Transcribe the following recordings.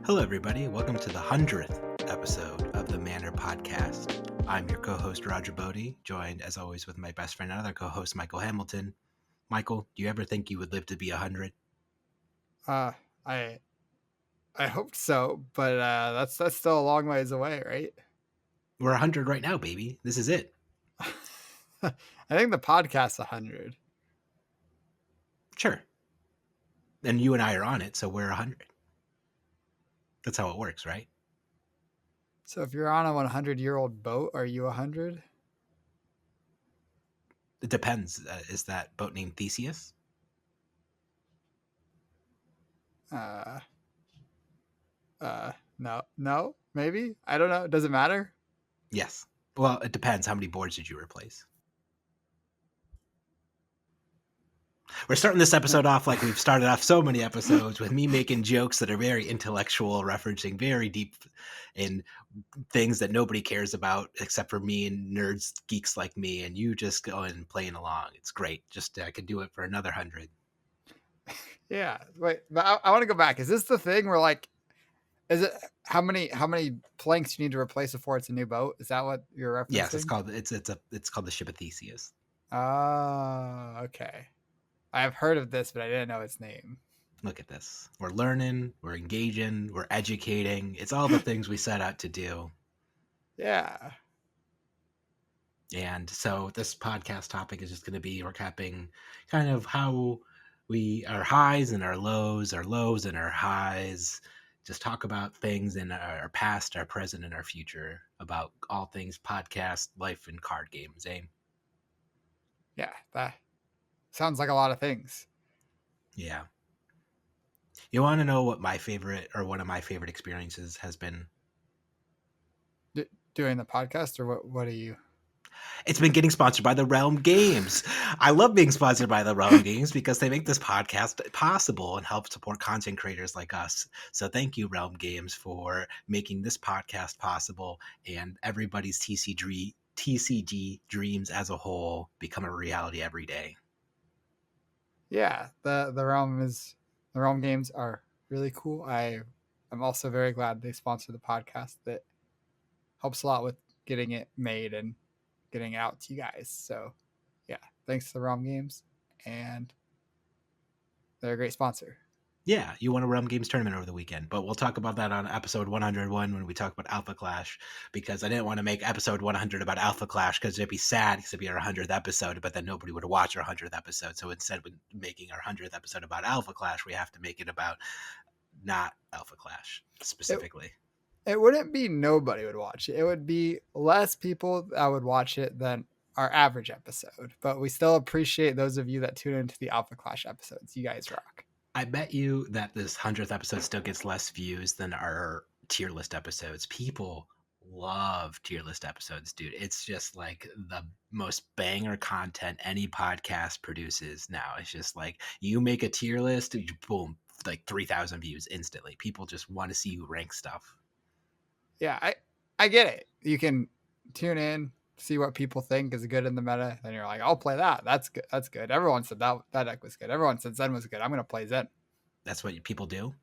Hello, everybody. Welcome to the 100th episode of the MnR podcast. I'm your co-host, Roger Bodee, joined, as always, with my best friend and other co-host, Michael Hamilton. Michael, do you ever think you would live to be 100? I hope so, but that's still a long ways away, right? We're 100 right now, baby. This is it. I think the podcast's 100. Sure. And you and I are on it, so we're 100. That's how it works, right? So if you're on a 100-year-old boat, are you 100? It depends. Is that boat named Theseus? No, maybe. I don't know. Does it matter? Yes. Well, it depends. How many boards did you replace? We're starting this episode off like we've started off so many episodes, with me making jokes that are very intellectual, referencing very deep in things that nobody cares about except for me and nerds, geeks like me, and you just going and playing along. It's great. Just I could do it for another 100. Yeah. Wait, but I want to go back. Is this the thing where is it how many planks you need to replace before it's a new boat? Is that what you're referencing? Yes, it's called the Ship of Theseus. Oh, okay. I've heard of this, but I didn't know its name. Look at this. We're learning, we're engaging, we're educating. It's all the things we set out to do. Yeah. And so this podcast topic is just going to be recapping kind of how our highs and our lows and our highs, just talk about things in our past, our present, and our future, about all things podcast, life, and card games, eh? Yeah, that sounds like a lot of things. Yeah. You want to know what my favorite, or one of my favorite experiences has been? Doing the podcast, or what are you? It's been getting sponsored by the Realm Games. I love being sponsored by the Realm Games because they make this podcast possible and help support content creators like us. So thank you, Realm Games, for making this podcast possible and everybody's TCG dreams as a whole become a reality every day. Yeah, the Realm Games are really cool. I'm also very glad they sponsor the podcast. That helps a lot with getting it made and getting it out to you guys. So yeah, thanks to the Realm Games, and they're a great sponsor. Yeah, you won a Realm Games tournament over the weekend, but we'll talk about that on episode 101 when we talk about Alpha Clash, because I didn't want to make episode 100 about Alpha Clash because it'd be sad because it'd be our 100th episode, but then nobody would watch our 100th episode. So instead of making our 100th episode about Alpha Clash, we have to make it about not Alpha Clash specifically. It wouldn't be nobody would watch it. It would be less people that would watch it than our average episode. But we still appreciate those of you that tune into the Alpha Clash episodes. You guys rock. I bet you that this 100th episode still gets less views than our tier list episodes. People love tier list episodes, dude. It's just like the most banger content any podcast produces now. It's just like you make a tier list, boom, like 3,000 views instantly. People just want to see you rank stuff. Yeah, I get it. You can tune in, see what people think is good in the meta, and you're like, I'll play that. That's good. That's good. Everyone said that deck was good. Everyone said Zen was good. I'm gonna play Zen. That's what people do.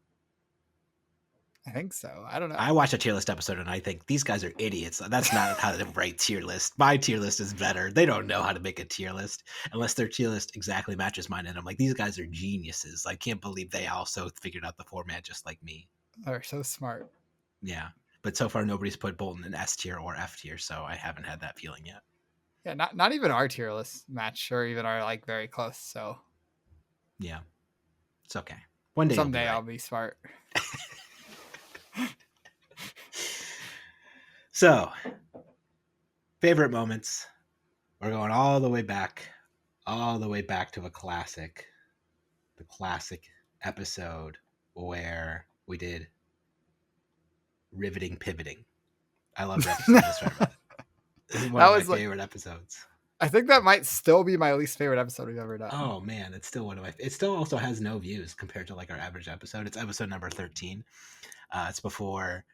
I think so. I don't know. I watch a tier list episode and I think these guys are idiots. That's not how to write tier list. My tier list is better. They don't know how to make a tier list unless their tier list exactly matches mine. And I'm like, these guys are geniuses. I can't believe they also figured out the format just like me. They're so smart. Yeah. But so far, nobody's put Bolton in S tier or F tier, so I haven't had that feeling yet. Yeah, not even our tier list match, or even our like very close. So yeah, it's okay. One day, someday I'll be smart. So, favorite moments. We're going all the way back to a classic, the classic episode where we did riveting pivoting. I love that episode. This is one of my favorite episodes. I think that might still be my least favorite episode we've ever done. Oh man, it's still one of my. It still also has no views compared to like our average episode. It's episode number 13. It's before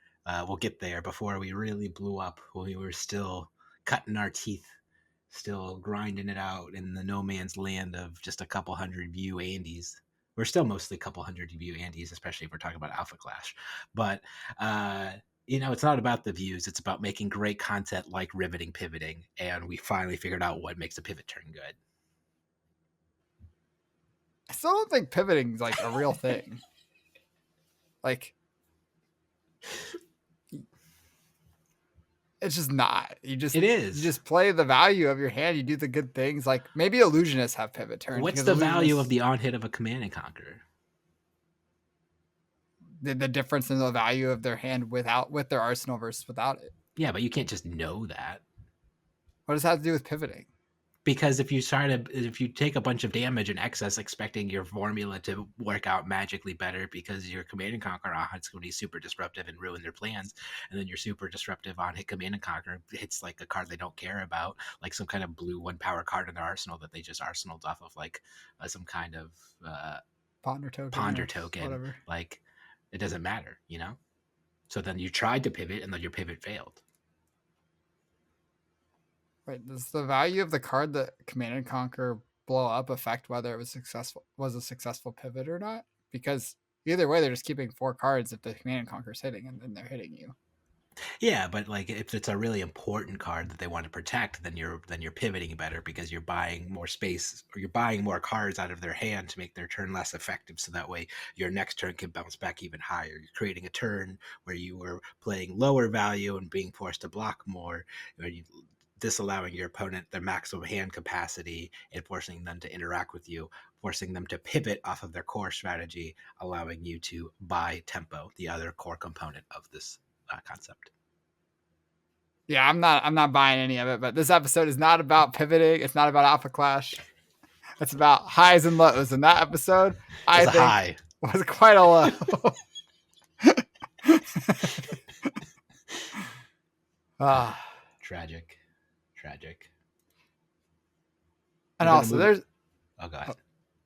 we'll get there. Before we really blew up, when we were still cutting our teeth, still grinding it out in the no man's land of just a couple hundred view Andes. We're still mostly a couple hundred view Andes, especially if we're talking about Alpha Clash. But it's not about the views. It's about making great content like riveting, pivoting, and we finally figured out what makes a pivot turn good. I still don't think pivoting is like a real thing. Like, it's just not. It is. You just play the value of your hand. You do the good things. Like maybe illusionists have pivot turns. What's the value of the on hit of a Command and Conquer? The difference in the value of their hand with their arsenal versus without it. Yeah, but you can't just know that. What does that have to do with pivoting? Because if you take a bunch of damage in excess expecting your formula to work out magically better because your Command and Conquer on hit's going to be super disruptive and ruin their plans, and then your super disruptive on hit Command and Conquer hits like a card they don't care about, like some kind of blue 1 power card in their arsenal that they just arsenaled off of like some kind of ponder token, whatever. Like it doesn't matter, So then you tried to pivot and then your pivot failed. Wait, does the value of the card that Command and Conquer blow up affect whether it was a successful pivot or not? Because either way, they're just keeping 4 cards if the Command and Conquer is hitting, and then they're hitting you. Yeah, but like if it's a really important card that they want to protect, then you're pivoting better because you're buying more space or you're buying more cards out of their hand to make their turn less effective. So that way your next turn can bounce back even higher. You're creating a turn where you were playing lower value and being forced to block more, or you disallowing your opponent their maximum hand capacity and forcing them to interact with you, forcing them to pivot off of their core strategy, allowing you to buy tempo, the other core component of this concept. Yeah, I'm not buying any of it, but this episode is not about pivoting. It's not about Alpha Clash. It's about highs and lows. And that episode, I think, high. Was quite a low. Tragic. And also,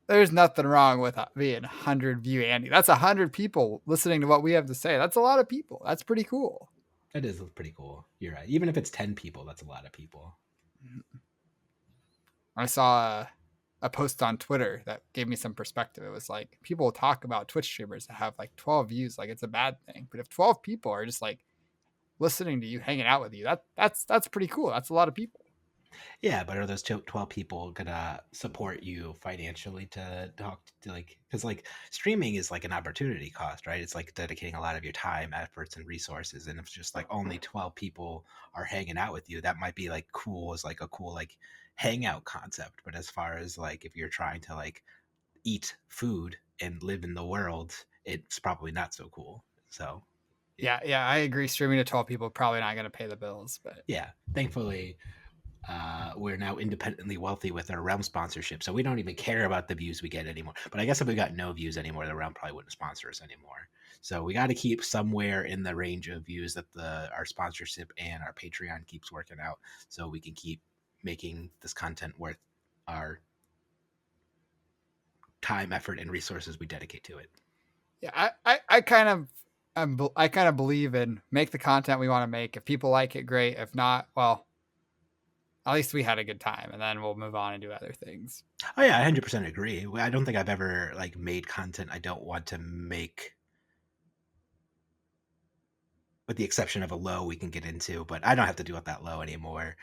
there's nothing wrong with being 100 view Andy. That's 100 people listening to what we have to say. That's a lot of people. That's pretty cool. That is pretty cool. You're right. Even if it's 10 people, that's a lot of people. I saw a post on Twitter that gave me some perspective. It was like people talk about Twitch streamers that have like 12 views, like it's a bad thing. But if 12 people are just like listening to you, hanging out with you, that's pretty cool. That's a lot of people. Yeah, but are those 12 people gonna support you financially to talk to, like, because like streaming is like an opportunity cost, right? It's like dedicating a lot of your time, efforts, and resources. And if just like only 12 people are hanging out with you, that might be like cool as like a cool like hangout concept. But as far as like if you're trying to like eat food and live in the world, it's probably not so cool. So yeah, I agree. Streaming to 12 people probably not going to pay the bills, but yeah, thankfully. We're now independently wealthy with our Realm sponsorship, so we don't even care about the views we get anymore. But I guess if we got no views anymore, the Realm probably wouldn't sponsor us anymore. So we got to keep somewhere in the range of views that our sponsorship and our Patreon keeps working out, so we can keep making this content worth our time, effort, and resources we dedicate to it. Yeah, I kind of believe in make the content we want to make. If people like it, great. If not, well, at least we had a good time, and then we'll move on and do other things. Oh yeah, I 100% agree. I don't think I've ever like made content I don't want to make, with the exception of a low we can get into, but I don't have to deal with that low anymore.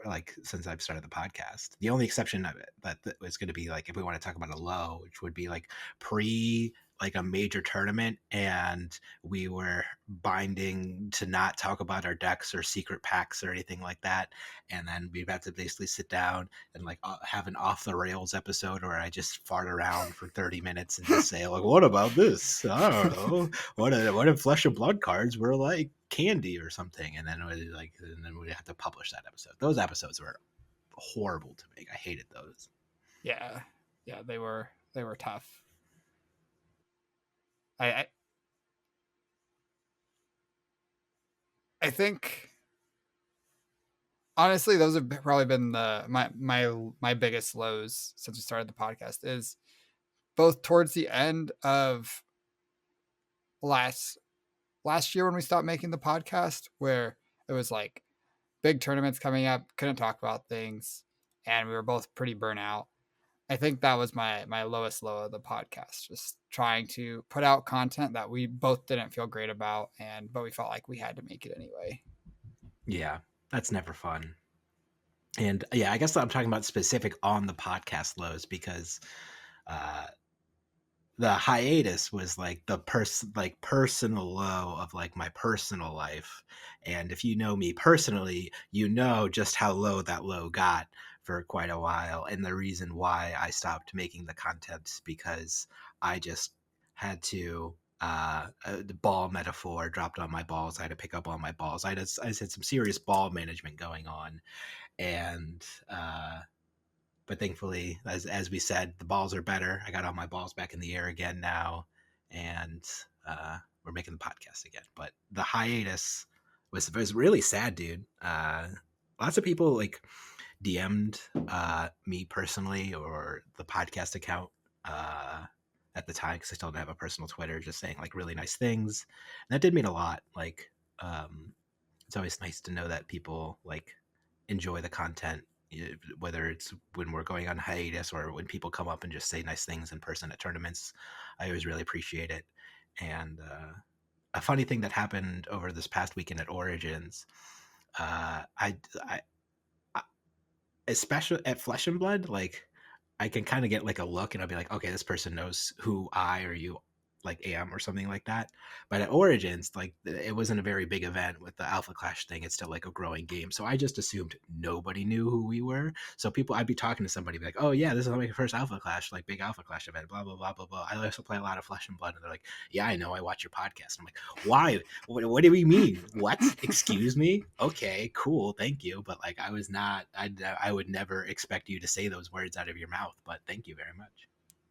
Like since I've started the podcast. The only exception that is going to be like if we want to talk about a low, which would be like like a major tournament and we were binding to not talk about our decks or secret packs or anything like that, and then we'd have to basically sit down and like have an off the rails episode where I just fart around for 30 minutes and just say like, what about this? I don't know. What if Flesh and Blood cards were like candy or something, and then we'd have to publish that episode. Those episodes were horrible to make. I hated those. Yeah, they were tough. I think honestly those have probably been my biggest lows since we started the podcast, is both towards the end of last year when we stopped making the podcast, where it was like big tournaments coming up, couldn't talk about things, and we were both pretty burnt out. I think that was my lowest low of the podcast, just trying to put out content that we both didn't feel great about, but we felt like we had to make it anyway. Yeah, that's never fun. And yeah, I guess I'm talking about specific on the podcast lows because uh the hiatus was like the personal low of like my personal life. And if you know me personally, you know just how low that low got for quite a while. And the reason why I stopped making the content because I just had to the ball metaphor dropped on my balls. I had to pick up all my balls. I had some serious ball management going on. And but thankfully, as we said, the balls are better. I got all my balls back in the air again now, and we're making the podcast again. But the hiatus was really sad, dude. Lots of people like DM'd me personally or the podcast account at the time because I still didn't have a personal Twitter, just saying like really nice things. And that did mean a lot. Like, it's always nice to know that people like enjoy the content, whether it's when we're going on hiatus or when people come up and just say nice things in person at tournaments. I always really appreciate it. And a funny thing that happened over this past weekend at Origins, I especially at Flesh and Blood, like I can kind of get like a look and I'll be like, okay, this person knows who I or you like am or something like that. But at Origins, like it wasn't a very big event with the Alpha Clash thing. It's still like a growing game. So I just assumed nobody knew who we were. So I'd be talking to somebody, be like, oh yeah, this is my first Alpha Clash, like big Alpha Clash event, blah, blah, blah, blah, blah. I also play a lot of Flesh and Blood. And they're like, yeah, I know, I watch your podcast. I'm like, why? What do we mean? What? Excuse me? Okay, cool. Thank you. But like, I would never expect you to say those words out of your mouth, but thank you very much.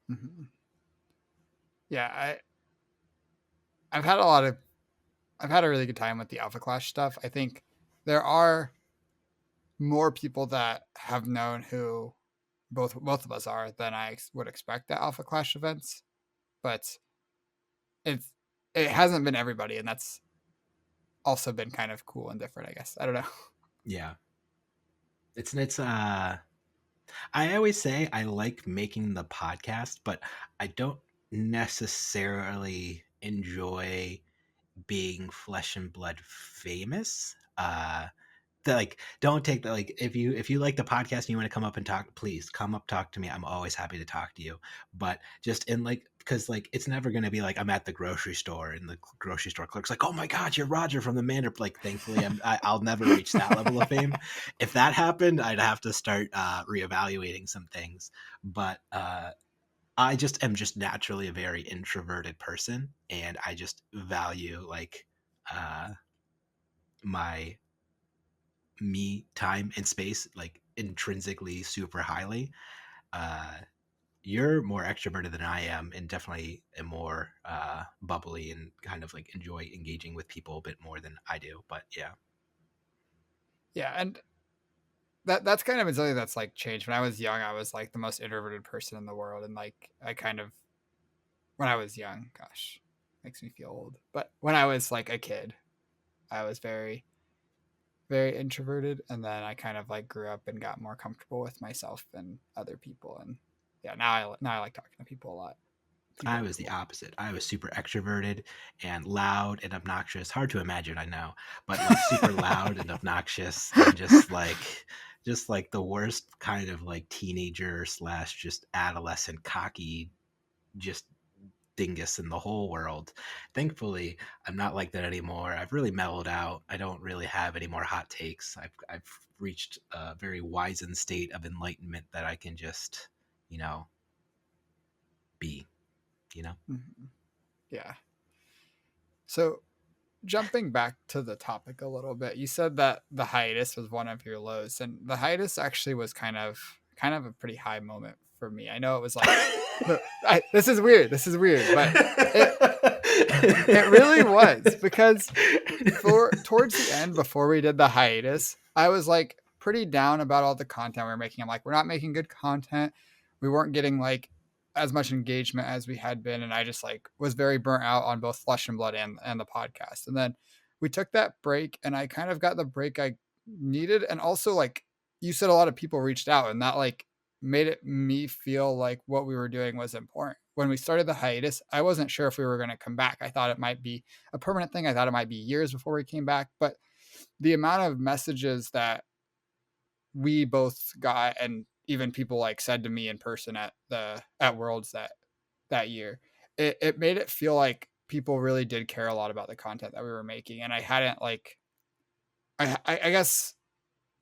Mm-hmm. Yeah, I've had a really good time with the Alpha Clash stuff. I think there are more people that have known who both of us are than I would expect at Alpha Clash events, but it's it hasn't been everybody, and that's also been kind of cool and different, I guess. I don't know. Yeah. It's I always say I like making the podcast, but I don't necessarily enjoy being Flesh and Blood famous. Like don't take that, like if you like the podcast and you want to come up and talk, please come up, talk to me. I'm always happy to talk to you. But just in like, because like it's never going to be like I'm at the grocery store and the grocery store clerk's like, oh my god, you're Roger from the Manor. Like thankfully I'll never reach that level of fame. If that happened, I'd have to start reevaluating some things. But I just am just naturally a very introverted person, and I just value like uh my me time and space like intrinsically super highly. uh you're more extroverted than I am, and definitely am more bubbly and kind of like enjoy engaging with people a bit more than I do. But yeah. Yeah, and that's kind of been something that's like changed. When I was young, I was like the most introverted person in the world, and like I kind of when I was young, gosh, makes me feel old. But when I was like a kid, I was very introverted, and then I kind of like grew up and got more comfortable with myself and other people, and yeah, now I like talking to people a lot. People I are was the cool. opposite. I was super extroverted and loud and obnoxious. Hard to imagine, I know, but like super loud and obnoxious and just like the worst kind of like teenager slash just adolescent cocky just dingus in the whole world. Thankfully, I'm not like that anymore. I've really mellowed out. I don't really have any more hot takes. I've reached a very wizened state of enlightenment that I can just, you know, be, you know. Mm-hmm. Yeah. So jumping back to the topic a little bit, you said that the hiatus was one of your lows, and the hiatus actually was kind of a pretty high moment for me. I know it was like this is weird. This is weird, but it really was, because for towards the end, before we did the hiatus, I was like pretty down about all the content we were making. I'm like, we're not making good content. We weren't getting like as much engagement as we had been, and I just like was very burnt out on both Flesh and Blood and the podcast. And then we took that break, and I kind of got the break I needed, and also like you said, a lot of people reached out, and that like made it me feel like what we were doing was important. When we started the hiatus, I wasn't sure if we were going to come back. I thought it might be a permanent thing. I thought it might be years before we came back. But the amount of messages that we both got, and even people like said to me in person at Worlds that year, it made it feel like people really did care a lot about the content that we were making. And I hadn't like, I guess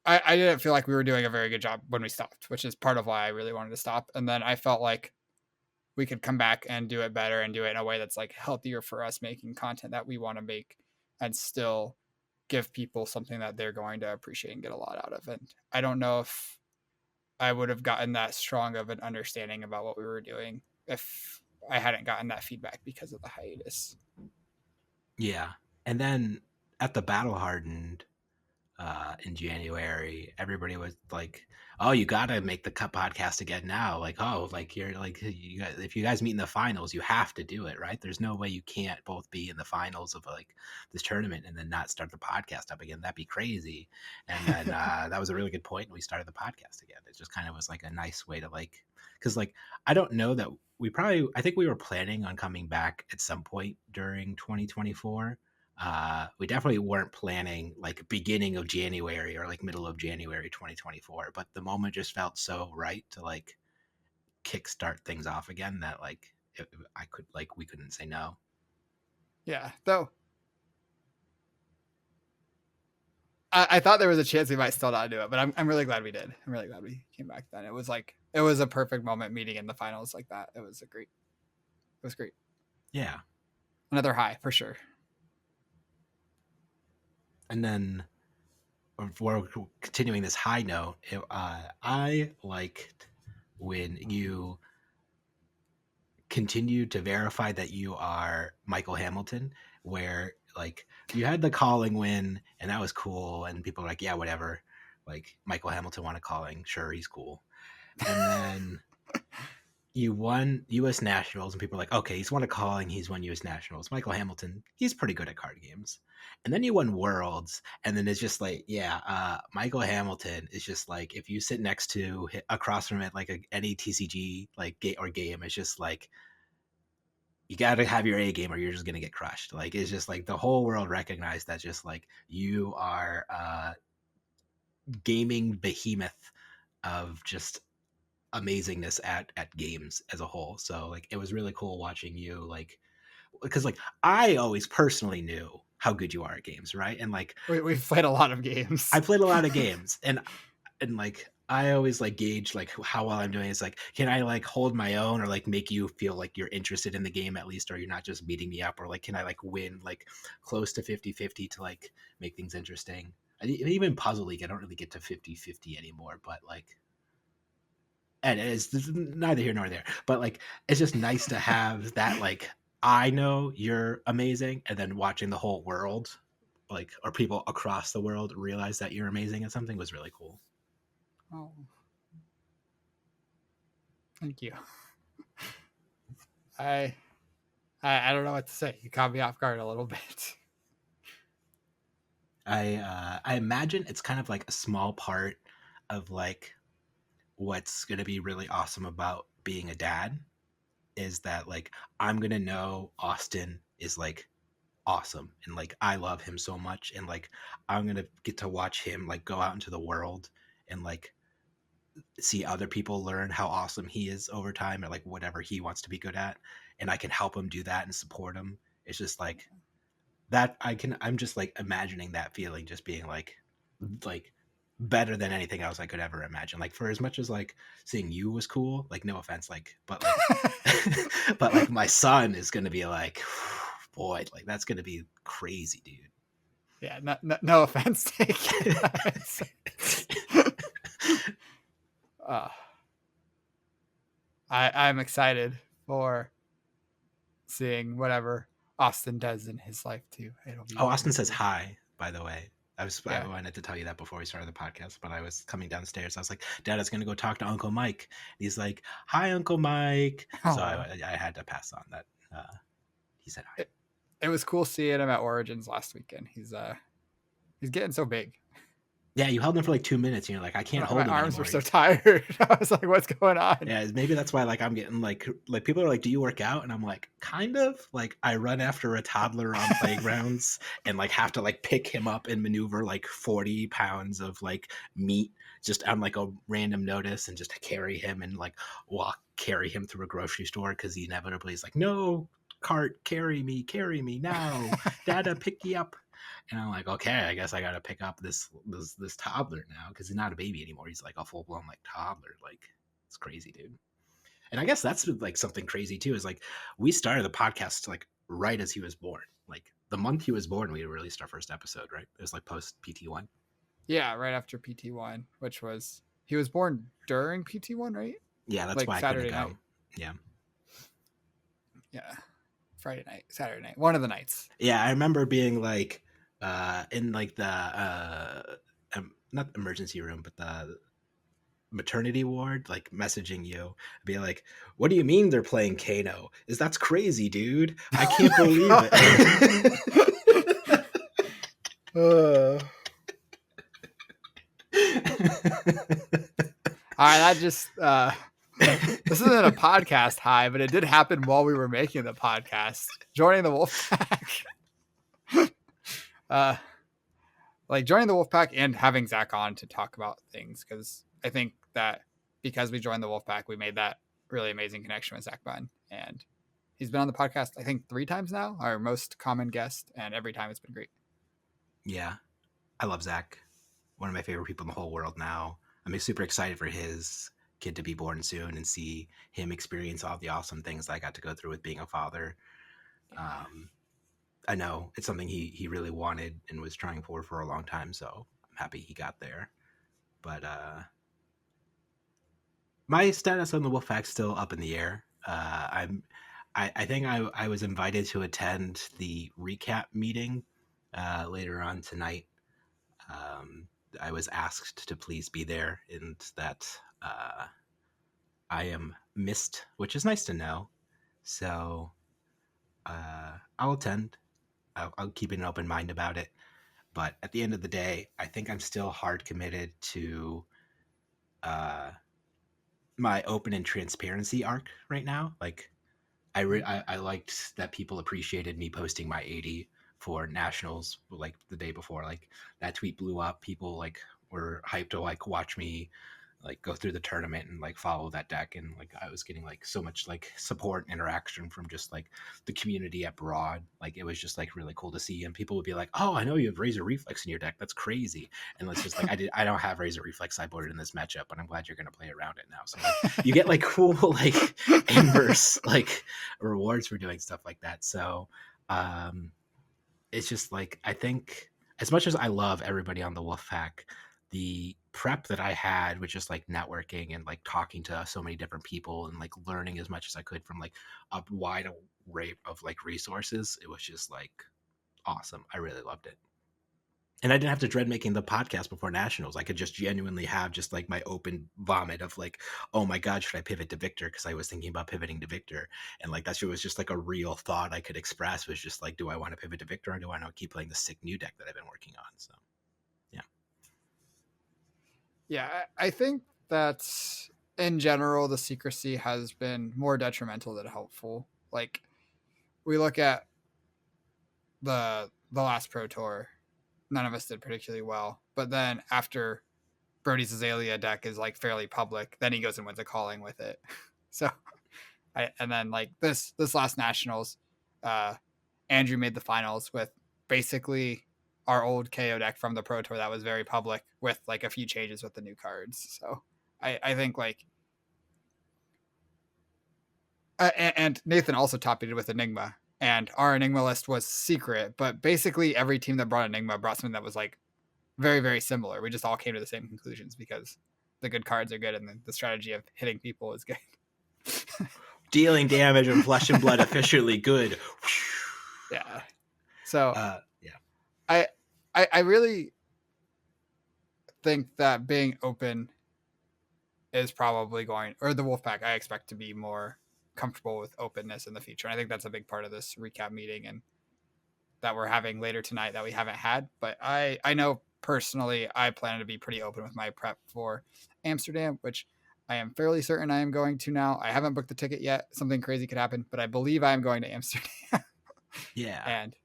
I didn't feel like we were doing a very good job when we stopped, which is part of why I really wanted to stop. And then I felt like we could come back and do it better and do it in a way that's like healthier for us, making content that we want to make and still give people something that they're going to appreciate and get a lot out of. And I don't know if I would have gotten that strong of an understanding about what we were doing if I hadn't gotten that feedback because of the hiatus. Yeah. And then at the Battle Hardened in January, everybody was like, "Oh, you got to make the Cup podcast again now." Like, "Oh, like you're like you guys, if you guys meet in the finals, you have to do it, right? There's no way you can't both be in the finals of like this tournament and then not start the podcast up again. That'd be crazy." And then that was a really good point. And we started the podcast again. It just kind of was like a nice way to like, because like I don't know that I think we were planning on coming back at some point during 2024. We definitely weren't planning like beginning of January or like middle of January 2024, but the moment just felt so right to like kickstart things off again that like we couldn't say no. Yeah, though I thought there was a chance we might still not do it, but I'm really glad we did. I'm really glad we came back then. It was a perfect moment meeting in the finals like that. It was great. Yeah. Another high for sure. And then we're continuing this high note. I liked when you continued to verify that you are Michael Hamilton, where like you had the calling win and that was cool, and people were like, yeah, whatever. Like Michael Hamilton won a calling, sure, he's cool. And then you won U.S. Nationals, and people are like, okay, he's won a calling, he's won U.S. Nationals. Michael Hamilton, he's pretty good at card games. And then you won Worlds, and then it's just like, yeah, Michael Hamilton is just like if you sit next to across from it like any TCG like game, it's just like you got to have your A game or you're just gonna get crushed. Like it's just like the whole world recognized that just like you are gaming behemoth of just amazingness at games as a whole. So like it was really cool watching you like because like I always personally knew how good you are at games, right? And like We've played a lot of games. I played a lot of games and like I always like gauge like how well I'm doing. It's like, can I like hold my own or like make you feel like you're interested in the game at least, or you're not just beating me up, or like can I like win like close to 50-50 to like make things interesting. Even Puzzle League, I don't really get to 50-50 anymore, but like and it's neither here nor there, but like it's just nice to have that like I know you're amazing, and then watching the whole world like or people across the world realize that you're amazing at something was really cool. Oh, thank you. I don't know what to say. You caught me off guard a little bit. I imagine it's kind of like a small part of like what's going to be really awesome about being a dad is that like I'm going to know Austin is like awesome and like I love him so much, and like I'm going to get to watch him like go out into the world and like see other people learn how awesome he is over time or like whatever he wants to be good at, and I can help him do that and support him. It's just like that I'm just like imagining that feeling just being like better than anything else I could ever imagine. Like for as much as like seeing you was cool, like no offense, like but like but like my son is gonna be like boy, like that's gonna be crazy, dude. Yeah, no offense taken. uh, I'm excited for seeing whatever Austin does in his life too. It'll be Austin says hi, by the way. I yeah. wanted to tell you that before we started the podcast, but I was coming downstairs. I was like, Dad, I was gonna go talk to Uncle Mike. And he's like, hi, Uncle Mike. So I had to pass on that. He said hi. It was cool seeing him at Origins last weekend. He's getting so big. Yeah, you held them for like 2 minutes, and you're like, I can't My hold him arms were anymore. so tired. I was like, what's going on? Yeah, maybe that's why like I'm getting like people are like, "Do you work out?" And I'm like, "Kind of." Like I run after a toddler on playgrounds and like have to like pick him up and maneuver like 40 pounds of like meat just on like a random notice and just carry him and like carry him through a grocery store because he inevitably is like, "No, cart, carry me now. Dada, pick me up." And I'm like, okay, I guess I gotta pick up this toddler now because he's not a baby anymore. He's like a full blown like toddler. Like it's crazy, dude. And I guess that's like something crazy too. Is like we started the podcast like right as he was born. Like the month he was born, we released our first episode. Right? It was like post PT1. Yeah, right after PT1, which was he was born during PT1, right? Yeah, that's Like why I couldn't Saturday go. night. Yeah. Yeah, Friday night, Saturday night, one of the nights. Yeah, I remember being like in like the not emergency room, but the maternity ward, like messaging you, be like, "What do you mean they're playing Kano? That's crazy, dude! I can't Oh believe my it." All right, that just this isn't a podcast high, but it did happen while we were making the podcast. Joining the Wolfpack, like joining the Wolfpack and having Zach on to talk about things, because I think that because we joined the Wolfpack, we made that really amazing connection with Zach Bunn, and he's been on the podcast I think 3 times now, our most common guest, and every time it's been great. Yeah, I love Zach. One of my favorite people in the whole world now. I'm super excited for his kid to be born soon and see him experience all the awesome things I got to go through with being a father. I know it's something he really wanted and was trying for a long time, so I'm happy he got there. But my status on the Wolfpack's still up in the air. I think I was invited to attend the recap meeting later on tonight. I was asked to please be there, and that I am missed, which is nice to know. So I'll attend. I'll keep an open mind about it. But at the end of the day, I think I'm still hard committed to my open and transparency arc right now. Like I liked that people appreciated me posting my 80 for nationals like the day before. Like that tweet blew up. People like were hyped to like watch me like go through the tournament and like follow that deck, and like I was getting like so much like support and interaction from just like the community abroad. Like it was just like really cool to see, and people would be like, "Oh, I know you have Razor Reflex in your deck. That's crazy." And it's just like I don't have Razor Reflex sideboarded in this matchup, but I'm glad you're gonna play around it now. So like, you get like cool like inverse like rewards for doing stuff like that. So it's just like I think as much as I love everybody on the Wolfpack, the prep that I had with just like networking and like talking to so many different people and like learning as much as I could from like a wide array of like resources, it was just like awesome. I really loved it. And I didn't have to dread making the podcast before nationals. I could just genuinely have just like my open vomit of like, oh my God, should I pivot to Victor? Because I was thinking about pivoting to Victor. And like that shit was just like a real thought I could express, was just like, do I want to pivot to Victor or do I want to keep playing the sick new deck that I've been working on? So yeah. Yeah, I think that in general the secrecy has been more detrimental than helpful. Like we look at the last Pro Tour, none of us did particularly well. But then after Brody's Azalea deck is like fairly public, then he goes and wins a calling with it. So and then like this last nationals, Andrew made the finals with basically our old KO deck from the Pro Tour that was very public with like a few changes with the new cards. So I think like and Nathan also top it with Enigma, and our Enigma list was secret, but basically every team that brought Enigma brought something that was like very, very similar. We just all came to the same conclusions because the good cards are good and the strategy of hitting people is good. Dealing damage and flesh and blood efficiently good. Yeah. So yeah. I really think that being open is probably going, or the Wolfpack, I expect to be more comfortable with openness in the future. And I think that's a big part of this recap meeting and that we're having later tonight that we haven't had. But I know personally, I plan to be pretty open with my prep for Amsterdam, which I am fairly certain I am going to now. I haven't booked the ticket yet. Something crazy could happen, but I believe I am going to Amsterdam. Yeah, And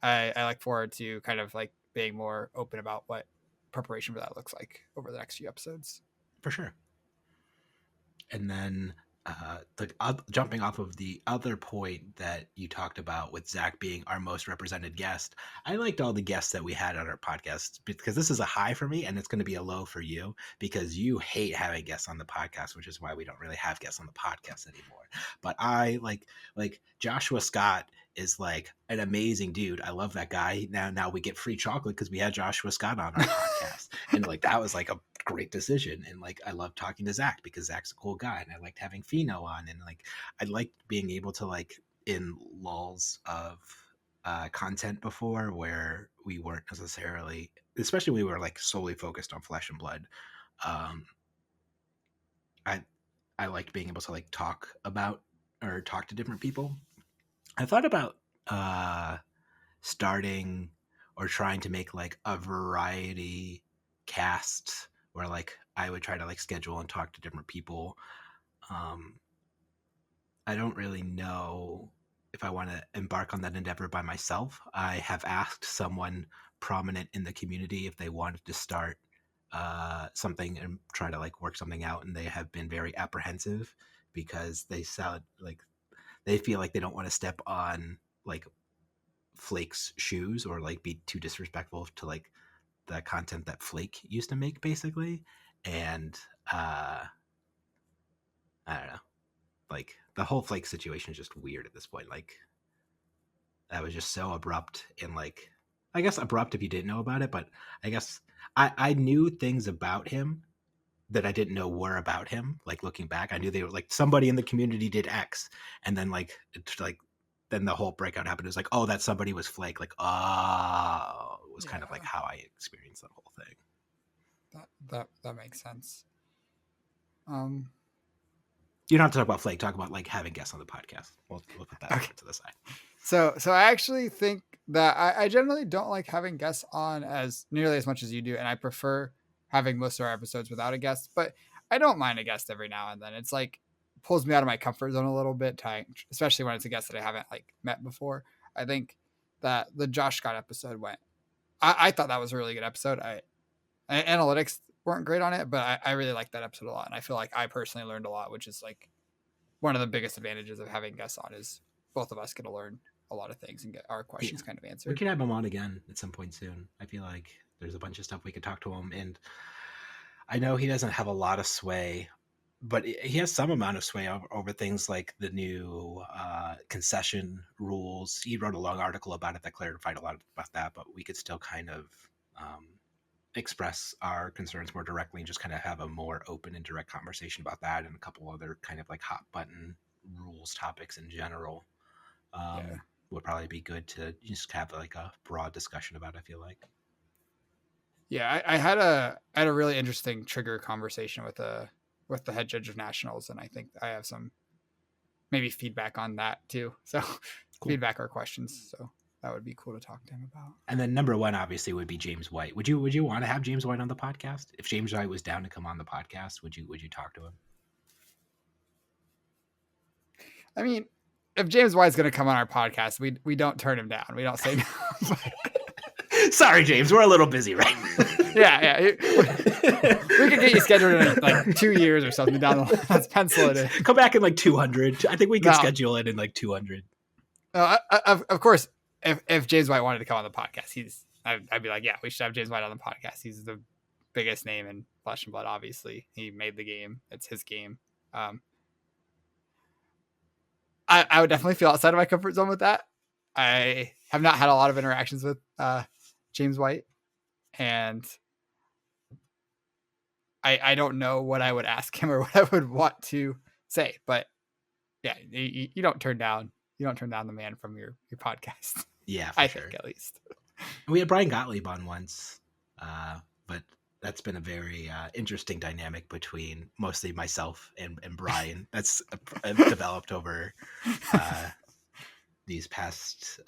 I look forward to kind of like being more open about what preparation for that looks like over the next few episodes. for sure. And then jumping off of the other point that you talked about with Zach being our most represented guest, I liked all the guests that we had on our podcast because this is a high for me and it's going to be a low for you because you hate having guests on the podcast, which is why we don't really have guests on the podcast anymore. But I like Joshua Scott is like an amazing dude. I love that guy. Now we get free chocolate because we had Joshua Scott on our podcast, and like that was like a great decision. And like I love talking to Zach because Zach's a cool guy, and I liked having Fino on, and like I liked being able to like in lulls of content before where we weren't necessarily, especially we were like solely focused on Flesh and Blood. I I liked being able to like talk about or talk to different people. I thought about starting or trying to make like a variety cast where like I would try to like schedule and talk to different people. I don't really know if I want to embark on that endeavor by myself. I have asked someone prominent in the community if they wanted to start something and try to like work something out, and they have been very apprehensive because they sound like they feel like they don't want to step on like Flake's shoes or like be too disrespectful to like the content that Flake used to make basically. And I don't know, like the whole Flake situation is just weird at this point. Like that was just so abrupt, and like I guess abrupt if you didn't know about it, but I guess I knew things about him that I didn't know were about him. Like looking back, I knew they were like somebody in the community did X, and then like it's like then the whole breakout happened. It was like, oh, that somebody was Flake. Like, oh, it was kind of like how I experienced the whole thing. That makes sense. You don't have to talk about Flake. Talk about like having guests on the podcast. We'll put that to the side. So I actually think that I generally don't like having guests on as nearly as much as you do, and I prefer having most of our episodes without a guest. But I don't mind a guest every now and then. It's like pulls me out of my comfort zone a little bit, especially when it's a guest that I haven't like met before. I think that the Josh Scott episode went. I thought that was a really good episode. Analytics weren't great on it, but I really liked that episode a lot, and I feel like I personally learned a lot, which is like one of the biggest advantages of having guests on is both of us get to learn a lot of things and get our questions kind of answered. We could have him on again at some point soon. I feel like there's a bunch of stuff we could talk to him, and I know he doesn't have a lot of sway, but he has some amount of sway over things like the new concession rules. He wrote a long article about it that clarified a lot about that, but we could still kind of express our concerns more directly and just kind of have a more open and direct conversation about that and a couple other kind of like hot button rules topics in general. Would probably be good to just have like a broad discussion about, I feel like. Yeah, I had a really interesting trigger conversation with the head judge of nationals, and I think I have some maybe feedback on that too. So cool. Feedback or questions. So that would be cool to talk to him about. And then number one obviously would be James White. Would you want to have James White on the podcast? If James White was down to come on the podcast, would you talk to him? I mean, if James White's going to come on our podcast, we don't turn him down. We don't say no. Sorry, James, we're a little busy right now. Yeah. We could get you scheduled in like 2 years or something down the line. Let's pencil it in. Come back in like 200. I think we can schedule it in like 200. Of course, if James White wanted to come on the podcast, I'd be like, yeah, we should have James White on the podcast. He's the biggest name in Flesh and Blood, obviously. He made the game. It's his game. I would definitely feel outside of my comfort zone with that. I have not had a lot of interactions with James White, and I don't know what I would ask him or what I would want to say. But yeah, you don't turn down the man from your podcast. Yeah, I think at least. We had Brian Gottlieb on once, but that's been a very interesting dynamic between mostly myself and Brian. That's developed over these past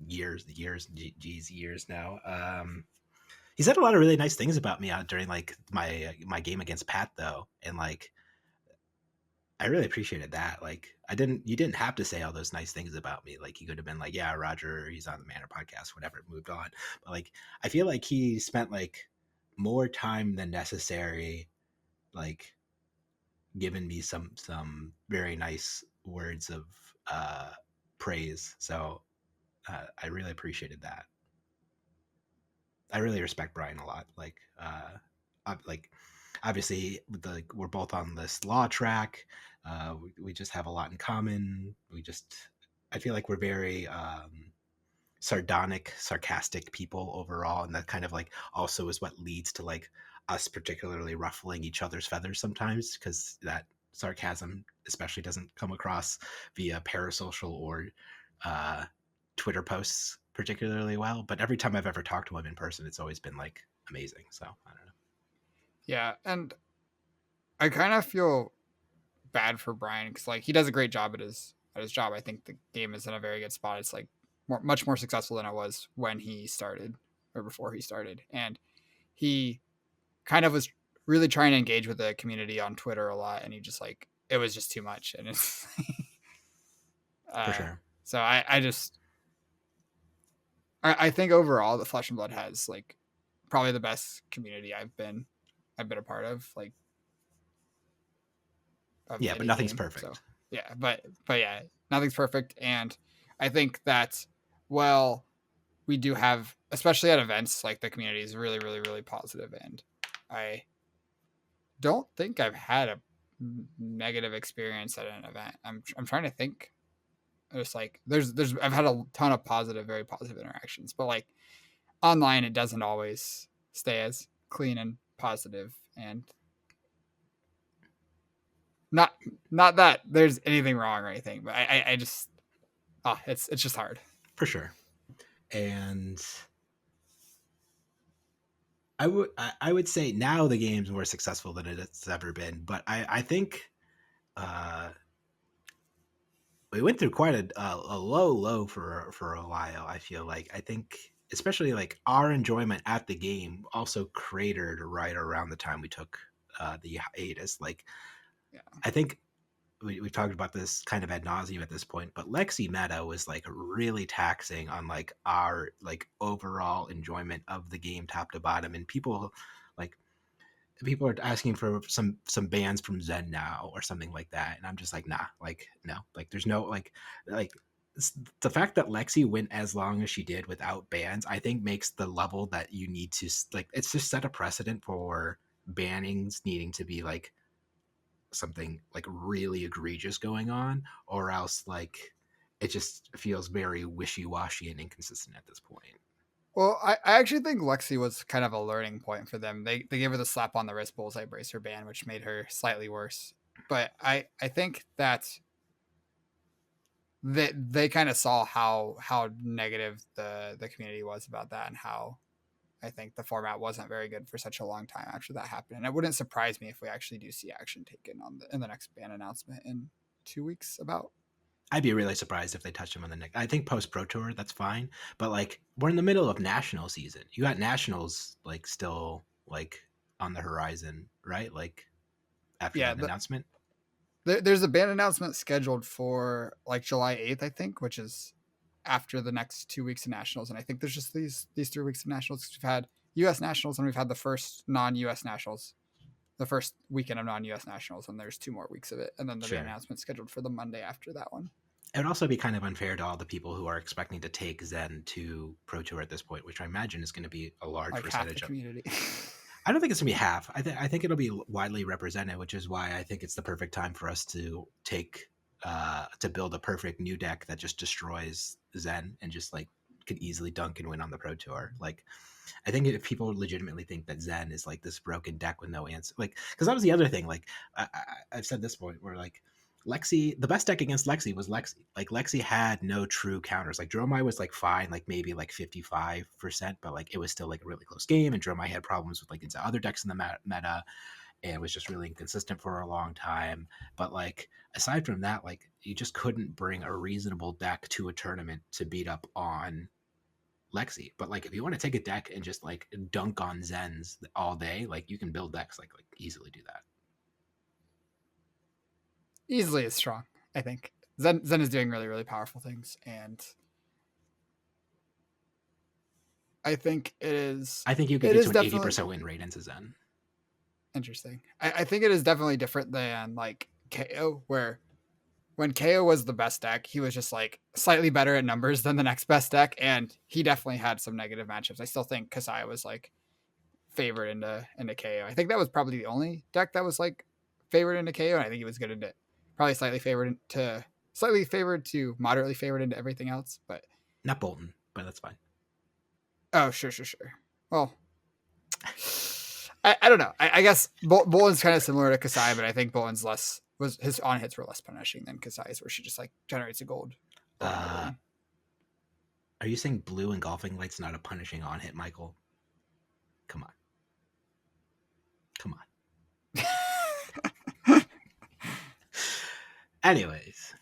years now. He said a lot of really nice things about me during like my game against Pat though, and like I really appreciated that. Like you didn't have to say all those nice things about me. Like he could have been like, yeah, Roger, he's on the MnR podcast, whatever, moved on. But like I feel like he spent like more time than necessary, like giving me some very nice words of uh praise. So I really appreciated that. I really respect Brian a lot. Like obviously we're both on this law track. We just have a lot in common. I feel like we're very sardonic, sarcastic people overall, and that kind of like also is what leads to like us particularly ruffling each other's feathers sometimes because that sarcasm especially doesn't come across via parasocial or uh, Twitter posts particularly well. But every time I've ever talked to him in person, it's always been like amazing. So I don't know. Yeah, and I kind of feel bad for Brian because like he does a great job at his job. I think the game is in a very good spot. It's like much more successful than it was when he started or before he started, and he kind of was really trying to engage with the community on Twitter a lot, and he just like it was just too much, and it's For uh, sure. so I just I think overall the Flesh and Blood has like probably the best community I've been a part of Yeah, but any nothing's game. So perfect. yeah, but yeah, nothing's perfect, and I think that well, we do have, especially at events, like the community is really, really, really positive, and I don't think I've had a negative experience at an event. I'm trying to think. It's like there's I've had a ton of positive, very positive interactions, but like online, it doesn't always stay as clean and positive, and not not that there's anything wrong or anything, but I just it's just hard. For sure. And I would say now the game's more successful than it's ever been, but I think uh, we went through quite a low for a while. I feel like I think especially like our enjoyment at the game also cratered right around the time we took the hiatus. Like Yeah. I think we've talked about this kind of ad nauseum at this point, but Lexi meta was like really taxing on like our like overall enjoyment of the game top to bottom, and like people are asking for some bands from Zen now or something like that, and I'm just like, nah, like no, like there's no like the fact that Lexi went as long as she did without bans, I think makes the level that you need to like it's just set a precedent for bannings needing to be like something like really egregious going on, or else like it just feels very wishy-washy and inconsistent at this point. Well, I actually think Lexi was kind of a learning point for them. They gave her the slap on the wrist bullseye bracer ban, which made her slightly worse. But I think that they kind of saw how negative the community was about that, and how I think the format wasn't very good for such a long time after that happened. And it wouldn't surprise me if we actually do see action taken on in the next ban announcement in 2 weeks about. I'd be really surprised if they touch him on the next. I think post Pro Tour that's fine, but like we're in the middle of national season. You got nationals like still like on the horizon, right? Like after Yeah, that announcement. there's a ban announcement scheduled for like July 8th, I think, which is after the next 2 weeks of nationals. And I think there's just these 3 weeks of nationals. We've had U.S. nationals and we've had the first non-U.S. nationals, the first weekend of non-U.S. nationals, and there's 2 more weeks of it, and then the ban Sure. announcement scheduled for the Monday after that one. It would also be kind of unfair to all the people who are expecting to take Zen to Pro Tour at this point, which I imagine is going to be a large Like half the percentage of. community. I don't think it's gonna be half. I think it'll be widely represented, which is why I think it's the perfect time for us to take to build a perfect new deck that just destroys Zen and just like could easily dunk and win on the Pro Tour. Like I think if people legitimately think that Zen is like this broken deck with no answer, like because that was the other thing. Like I've said this point where like Lexi, the best deck against Lexi was Lexi. Like Lexi had no true counters. Like Dromai was like fine, like maybe like 55%, but like it was still like a really close game. And Dromai had problems with like into other decks in the meta, and was just really inconsistent for a long time. But like aside from that, like you just couldn't bring a reasonable deck to a tournament to beat up on Lexi. But like if you want to take a deck and just like dunk on Zens all day, like you can build decks like easily do that. Easily as strong, I think. Zen is doing really, really powerful things, and I think I think you could it get is to an definitely 80% win rate into Zen. interesting. I think it is definitely different than like KO, where when KO was the best deck, he was just like slightly better at numbers than the next best deck, and he definitely had some negative matchups. I still think Kasai was like favored into KO. I think that was probably the only deck that was like favored into KO, and I think he was good into probably slightly favored to moderately favored into everything else. But Not Bolton, but that's fine. oh, sure. Well, I don't know. I guess Bolton's kind of similar to Kasai, but I think Bolton's his on hits were less punishing than Kasai's, where she just like generates a gold in the Uh, lane. are you saying blue engulfing light's not a punishing on hit, Michael? Come on. Come on. Anyways.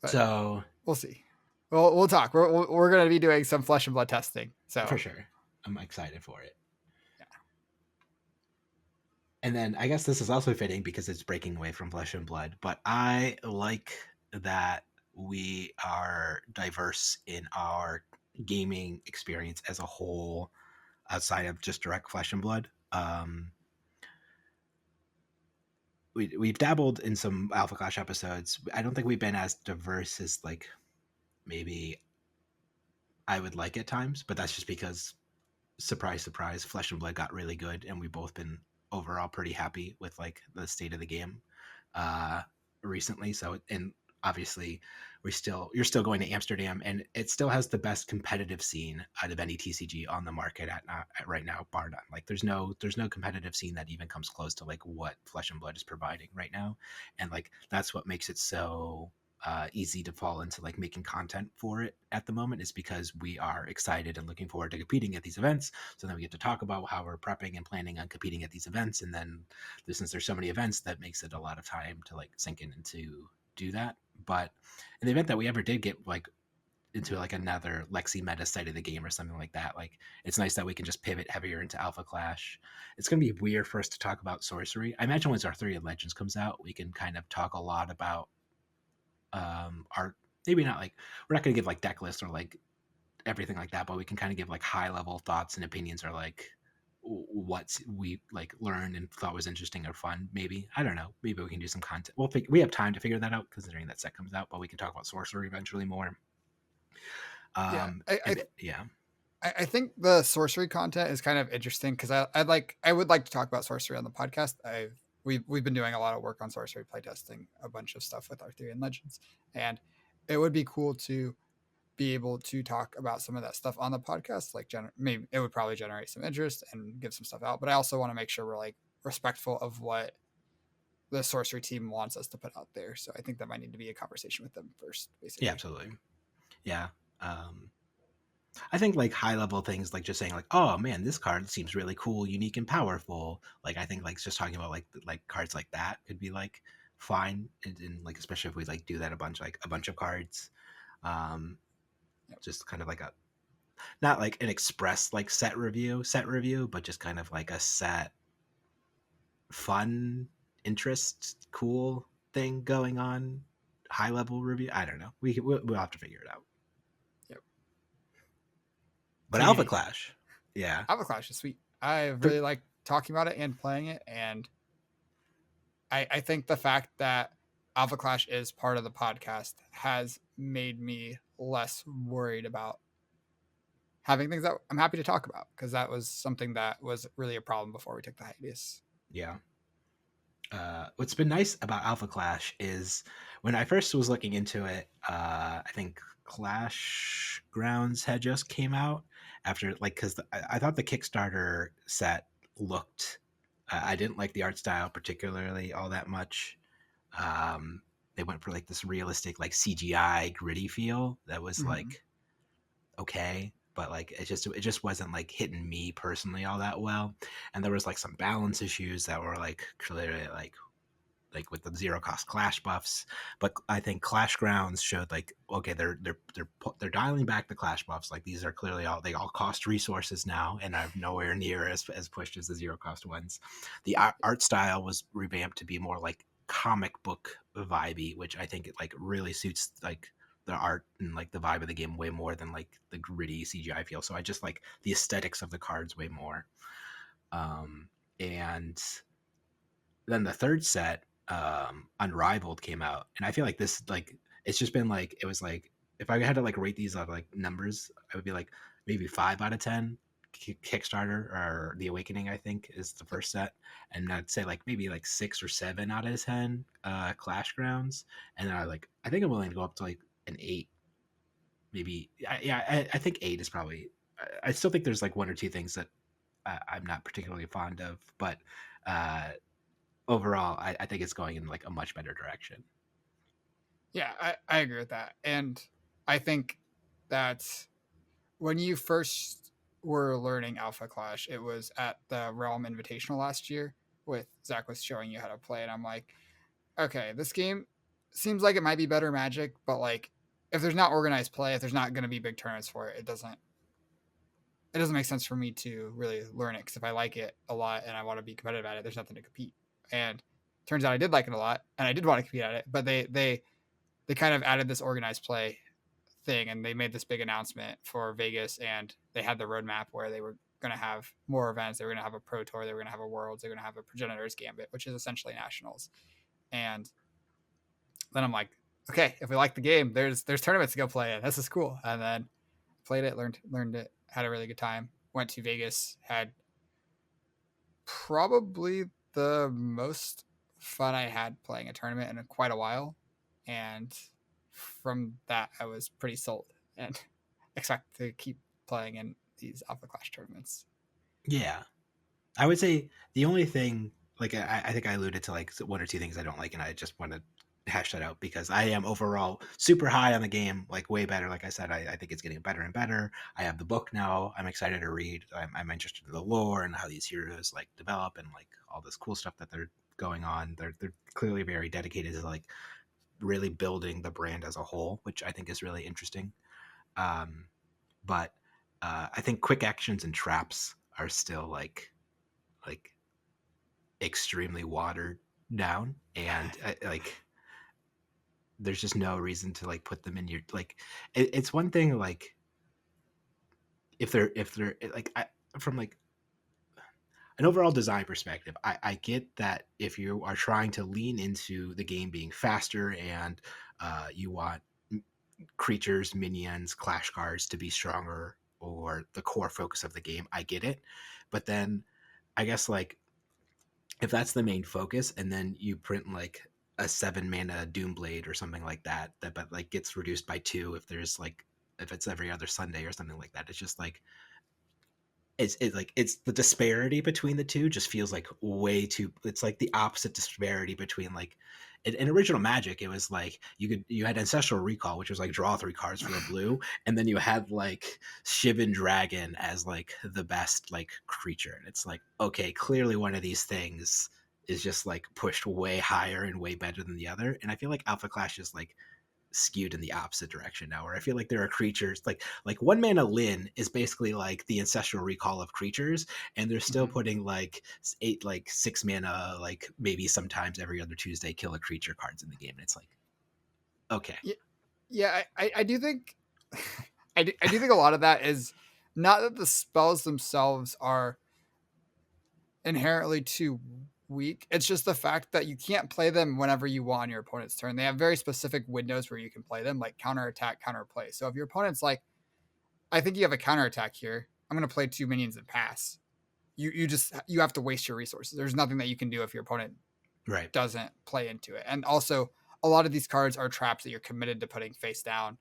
But So we'll see. We'll talk. We're going to be doing some flesh and blood testing. So for sure. I'm excited for it. Yeah. And then I guess this is also fitting because it's breaking away from flesh and blood, but I like that we are diverse in our gaming experience as a whole outside of just direct flesh and blood. We've dabbled in some Alpha Clash episodes. I don't think we've been as diverse as like maybe I would like at times, but that's just because surprise, surprise, Flesh and Blood got really good, and we've both been overall pretty happy with like the state of the game recently. So, and obviously, you're still going to Amsterdam, and it still has the best competitive scene out of any TCG on the market at right now, bar none. Like, there's no competitive scene that even comes close to like what Flesh and Blood is providing right now, and like that's what makes it so easy to fall into like making content for it at the moment, is because we are excited and looking forward to competing at these events. So then we get to talk about how we're prepping and planning on competing at these events, and then since there's so many events, that makes it a lot of time to like sink in and to do that. But in the event that we ever did get like into like another Lexi meta site of the game or something like that, like it's nice that we can just pivot heavier into Alpha Clash. It's going to be weird for us to talk about sorcery. I imagine once Arthurian Legends comes out, we can kind of talk a lot about our, maybe not like, we're not going to give like deck lists or like everything like that, but we can kind of give like high level thoughts and opinions, or like what we like learned and thought was interesting or fun. Maybe, I don't know, maybe we can do some content. We have time to figure that out considering that set comes out, but we can talk about sorcery eventually more. yeah, Yeah. I think the sorcery content is kind of interesting because I would like to talk about sorcery on the podcast. We've been doing a lot of work on sorcery playtesting a bunch of stuff with Arthurian Legends, and it would be cool to be able to talk about some of that stuff on the podcast. Like, maybe it would probably generate some interest and give some stuff out. But I also want to make sure we're like respectful of what the sorcery team wants us to put out there. So I think that might need to be a conversation with them first, basically. Yeah, absolutely. Yeah. I think like high level things, like just saying like, oh man, this card seems really cool, unique, and powerful. Like I think like just talking about like cards like that could be like fine, and like especially if we like do that a bunch of cards, just kind of like a, not like an express like set review, but just kind of like a set fun, interest, cool thing going on, high level review. I don't know. We'll have to figure it out. Yep. But Alpha TBD. Clash, yeah. Alpha Clash is sweet. I really like talking about it and playing it, and I think the fact that Alpha Clash is part of the podcast has made me less worried about having things that I'm happy to talk about, because that was something that was really a problem before we took the hiatus. Yeah. What's been nice about Alpha Clash is when I first was looking into it, I think Clash Grounds had just came out after, like, because I thought the Kickstarter set looked, I didn't like the art style particularly all that much. They went for like this realistic, like CGI gritty feel that was like okay, but like it just wasn't like hitting me personally all that well. And there was like some balance issues that were like clearly like like with the zero cost clash buffs. But I think Clash Grounds showed like, okay, they're dialing back the clash buffs. Like these are clearly they all cost resources now, and are nowhere near as pushed as the zero cost ones. The art style was revamped to be more like comic book vibey, which I think it like really suits like the art and like the vibe of the game way more than like the gritty CGI feel. So I just like the aesthetics of the cards way more. And then the third set, Unrivaled, came out, and I feel like this like it's just been like it was like if I had to like rate these on like numbers, I would be like maybe 5 out of 10. Kickstarter or The Awakening, I think, is the first set, and I'd say like maybe like 6 or 7 out of 10. Clash Grounds, and then I think I'm willing to go up to like an 8, maybe. I think 8 is probably. I still think there's like one or two things that I'm not particularly fond of, but uh, overall, I think it's going in like a much better direction. Yeah, I agree with that. And I think that when you first were learning Alpha Clash, it was at the Realm Invitational last year with Zach was showing you how to play. And I'm like, okay, this game seems like it might be better Magic, but like if there's not organized play, if there's not going to be big tournaments for it, it doesn't make sense for me to really learn it. Because if I like it a lot and I want to be competitive at it, there's nothing to compete. And turns out I did like it a lot, and I did want to compete at it. But they kind of added this organized play thing, and they made this big announcement for Vegas, and they had the roadmap where they were going to have more events. They were going to have a pro tour. They were going to have a worlds. They were going to have a progenitors gambit, which is essentially nationals. And then I'm like, okay, if we like the game, there's tournaments to go play in. This is cool. And then played it, learned it, had a really good time. Went to Vegas, had probably the most fun I had playing a tournament in quite a while. And from that, I was pretty sold and expect to keep playing in these Alpha Clash tournaments. Yeah, I would say the only thing, like I think I alluded to like one or two things I don't like, and I just want to hash that out because I am overall super high on the game, like way better. Like I said, I think it's getting better and better. I have the book now. I'm excited to read. I'm interested in the lore and how these heroes like develop and like all this cool stuff that they're going on. They're clearly very dedicated to like really building the brand as a whole, which I think is really interesting. Um, but I think quick actions and traps are still like extremely watered down, and like there's just no reason to like put them in your like it's one thing like if they're like from like an overall design perspective, I get that if you are trying to lean into the game being faster and you want creatures, minions, clash cards to be stronger or the core focus of the game, I get it. But then I guess like if that's the main focus and then you print like a 7 mana Doomblade or something like that, but like gets reduced by 2 if there's like if it's every other Sunday or something like that. It's just like it's like it's the disparity between the two just feels like way too, it's like the opposite disparity between like in original Magic it was like you had Ancestral Recall, which was like draw 3 cards for a blue, and then you had like Shivan Dragon as like the best like creature, and it's like, okay, clearly one of these things is just like pushed way higher and way better than the other, and I feel like Alpha Clash is like skewed in the opposite direction now, where I feel like there are creatures like 1 mana Lin is basically like the Ancestral Recall of creatures, and they're still Mm-hmm. putting like 8 like 6 mana like maybe sometimes every other Tuesday kill a creature cards in the game, and it's like, okay. Yeah, yeah, I do think I do think a lot of that is not that the spells themselves are inherently too weak. It's just the fact that you can't play them whenever you want on your opponent's turn. They have very specific windows where you can play them, like counter attack, counter play. So if your opponent's like, I think you have a counter attack here, I'm going to play 2 minions and pass. You have to waste your resources. There's nothing that you can do if your opponent Right. doesn't play into it. And also, a lot of these cards are traps that you're committed to putting face down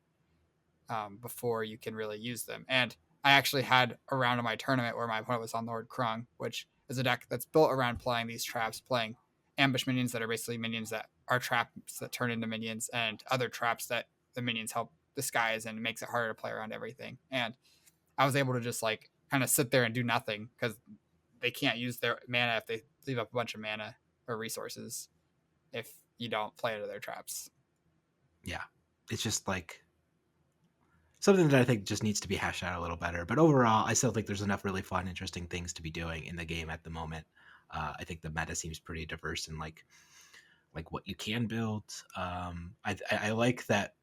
before you can really use them. And I actually had a round of my tournament where my opponent was on Lord Krung, which is a deck that's built around playing these traps, playing ambush minions that are basically minions that are traps that turn into minions, and other traps that the minions help disguise, and it makes it harder to play around everything. And I was able to just like kind of sit there and do nothing because they can't use their mana if they leave up a bunch of mana or resources. if you don't play into their traps. Yeah, it's just like something that I think just needs to be hashed out a little better. But overall, I still think there's enough really fun, interesting things to be doing in the game at the moment. I think the meta seems pretty diverse in like what you can build. I like that.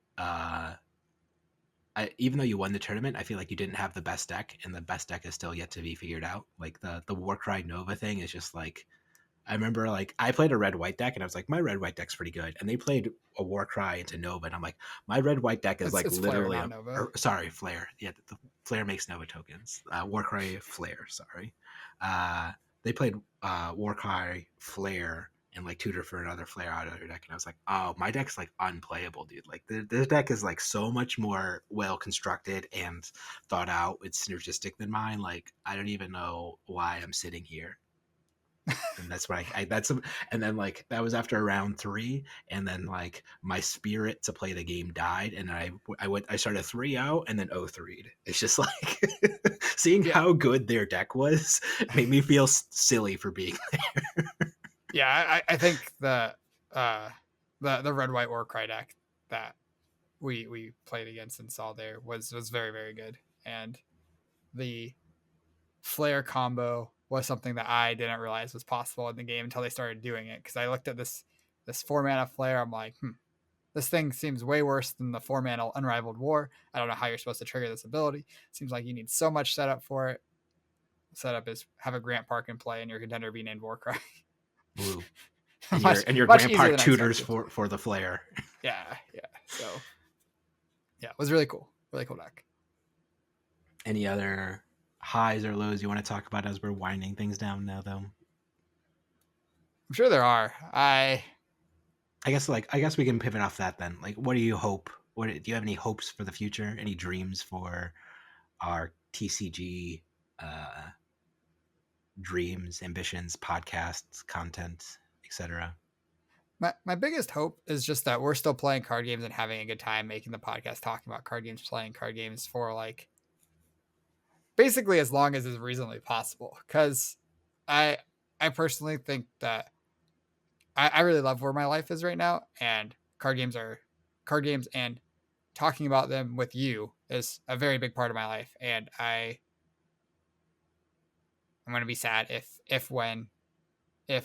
Even though you won the tournament, I feel like you didn't have the best deck, and the best deck is still yet to be figured out. Like the Warcry Nova thing is just like I remember like I played a red white deck and I was like, my red white deck's pretty good. And they played a Warcry into Nova, and I'm like, my red white deck is like It's Flare, literally not Nova. sorry, Flare. Yeah, the Flare makes Nova tokens. Warcry Flare, sorry. Uh, they played Warcry Flare and like tutor for another Flare out of their deck, and I was like, oh, my deck's like unplayable, dude. Like this deck is like so much more well constructed and thought out. It's synergistic than mine. Like I don't even know why I'm sitting here. And that's why and then like that was after round 3, and then like my spirit to play the game died, and I started 3-0 and then 0-3'd. It's just like seeing how good their deck was made me feel silly for being there. Yeah, I think the red white Warcry deck that we played against and saw there was very, very good. And the Flare combo was something that I didn't realize was possible in the game until they started doing it. Because I looked at this 4-mana Flare, I'm like, this thing seems way worse than the 4-mana Unrivaled War. I don't know how you're supposed to trigger this ability. Seems like you need so much setup for it. Setup is have a Grant Park in play and your contender be named Warcry. Blue. And your much Grand easier Park than I tutors expected. for the Flare. Yeah. So yeah, it was really cool. Really cool deck. Any other highs or lows you want to talk about as we're winding things down now, though? I'm sure there are. I guess we can pivot off that then. Like, what do you hope? Do you have any hopes for the future? Any dreams for our TCG dreams, ambitions, podcasts, content, etc.? My biggest hope is just that we're still playing card games and having a good time making the podcast, talking about card games, playing card games for like basically as long as is reasonably possible. Because I personally think that I really love where my life is right now, and card games and talking about them with you is a very big part of my life. And I'm going to be sad if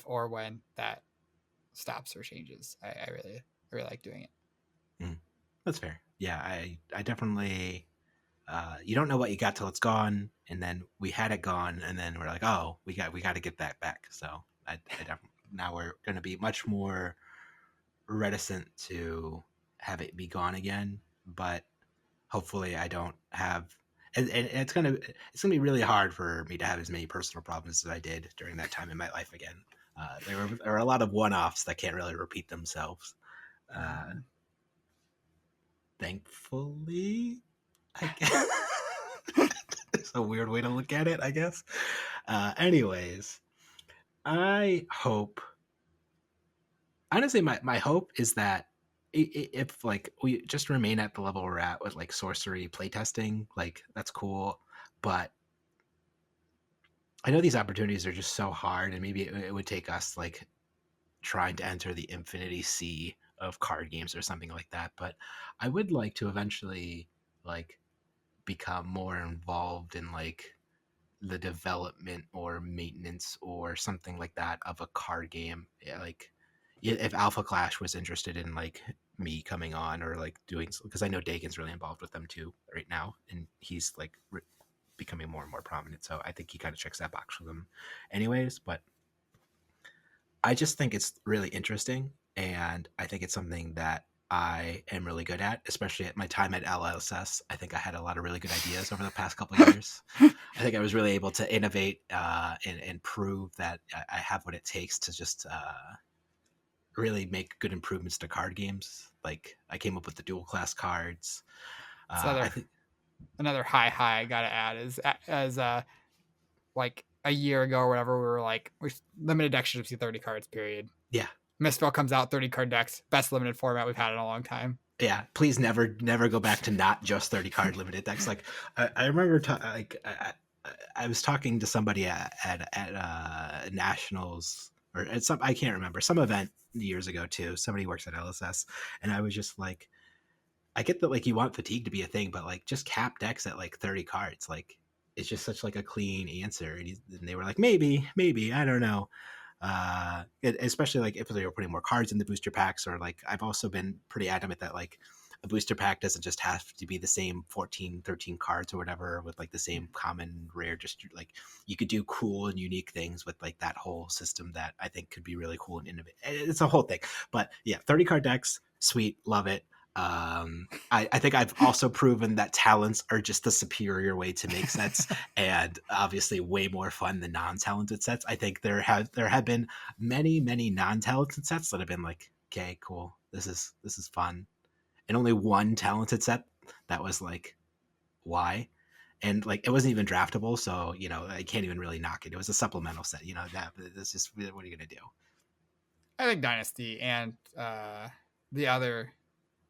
or when that stops or changes. I really like doing it. That's fair. Yeah, I definitely. You don't know what you got till it's gone, and then we had it gone, and then we're like, oh, we got to get that back. So I definitely now we're going to be much more reticent to have it be gone again. But hopefully, I don't have. And it's gonna be really hard for me to have as many personal problems as I did during that time in my life again. There are a lot of one-offs that can't really repeat themselves. Thankfully, I guess. It's a weird way to look at it, I guess. Anyways, I hope. Honestly, my hope is that if like we just remain at the level we're at with like sorcery playtesting, like that's cool. But I know these opportunities are just so hard, and maybe it would take us like trying to enter the infinity sea of card games or something like that. But I would like to eventually like become more involved in like the development or maintenance or something like that of a card game. Yeah, like if Alpha Clash was interested in like me coming on or like doing, because I know Dagon's really involved with them too right now, and he's like becoming more and more prominent. So I think he kind of checks that box for them, anyways. But I just think it's really interesting, and I think it's something that I am really good at, especially at my time at LSS. I think I had a lot of really good ideas over the past couple of years. I think I was really able to innovate and prove that I have what it takes to just really make good improvements to card games. Like I came up with the dual class cards. I think another high I gotta add is as like a year ago or whatever, we were like, we limited deck should be 30 cards, period. Yeah. Misspell comes out, 30 card decks, best limited format we've had in a long time. Yeah, please never go back to not just 30 card limited decks. Like I remember I was talking to somebody at Nationals or at some, I can't remember, some event years ago too. Somebody works at LSS, and I was just like, I get that like you want fatigue to be a thing, but like just cap decks at like 30 cards. Like it's just such like a clean answer. And they were like, maybe, I don't know. Especially like if they were putting more cards in the booster packs, or like I've also been pretty adamant that like a booster pack doesn't just have to be the same 14, 13 cards or whatever with like the same common rare. Just like you could do cool and unique things with like that whole system that I think could be really cool and innovative. It's a whole thing. But yeah, 30 card decks, sweet, love it. I think I've also proven that talents are just the superior way to make sets, and obviously way more fun than non-talented sets. I think there have been many non-talented sets that have been like, okay, cool, this is fun, and only one talented set that was like, why? And like it wasn't even draftable, so you know I can't even really knock it. It was a supplemental set, you know. That's just, what are you gonna do? I think Dynasty and the other.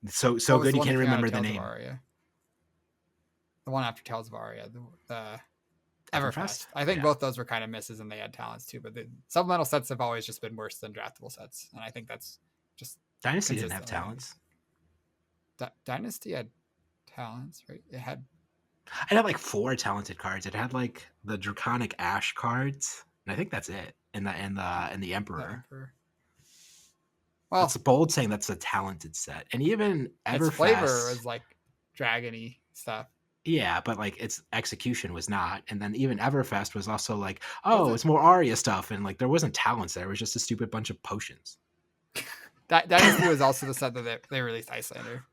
So What was good the you one can't that came out of remember the Tales of name. Aria? The one after Tales of Aria, the Everfest? Everfest. I think Yeah. both those were kind of misses, and they had talents too. But the supplemental sets have always just been worse than draftable sets, and I think that's just Dynasty didn't have consistently. talents. Dynasty had talents, right? It had It had like 4 talented cards. It had like the Draconic Ash cards, and I think that's it. And the the Emperor. Emperor. That's Well, bold saying that's a talented set. And even its flavor Everfest, was like dragony stuff. yeah, but like its execution was not. And then even Everfest was also like, Was oh, it? it's more Arya stuff, and like there wasn't talents there. It was just a stupid bunch of potions. Dynasty was also the set that they released Icelander.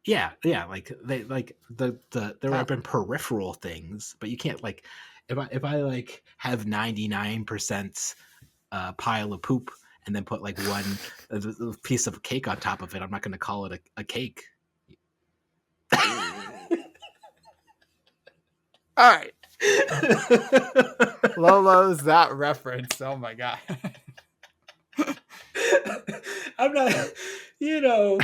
Yeah, like they like there have been peripheral things, but you can't like, if I like have 99% pile of poop and then put like one piece of cake on top of it, I'm not going to call it a cake. All right. Lolo's that reference. Oh my god. I'm not, you know,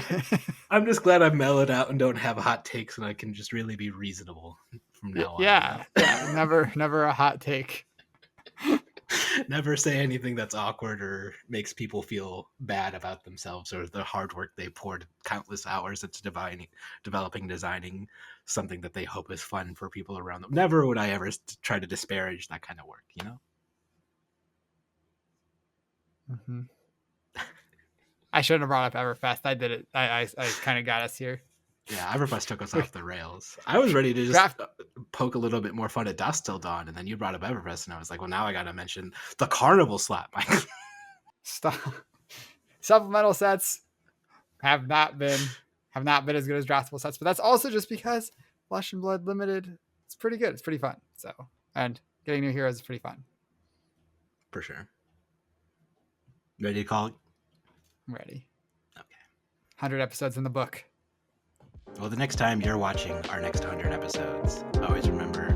I'm just glad I've mellowed out and don't have hot takes, and I can just really be reasonable from now on. Yeah, You know? yeah. Never a hot take. Never say anything that's awkward or makes people feel bad about themselves or the hard work they poured countless hours into developing, designing something that they hope is fun for people around them. Never would I ever try to disparage that kind of work, you know? Mm-hmm. I shouldn't have brought up Everfest. I did it. I kind of got us here. Yeah, Everfest took us off the rails. I was ready to just poke a little bit more fun at Dust Till Dawn, and then you brought up Everfest, and I was like, well, now I got to mention the Carnival slap. Stop. Supplemental sets have not been as good as draftable sets, but that's also just because Flesh and Blood Limited, it's pretty good. It's pretty fun. So, and getting new heroes is pretty fun. For sure. Ready to call it? I'm ready. Okay. 100 episodes in the book. Well, the next time you're watching our next 100 episodes, always remember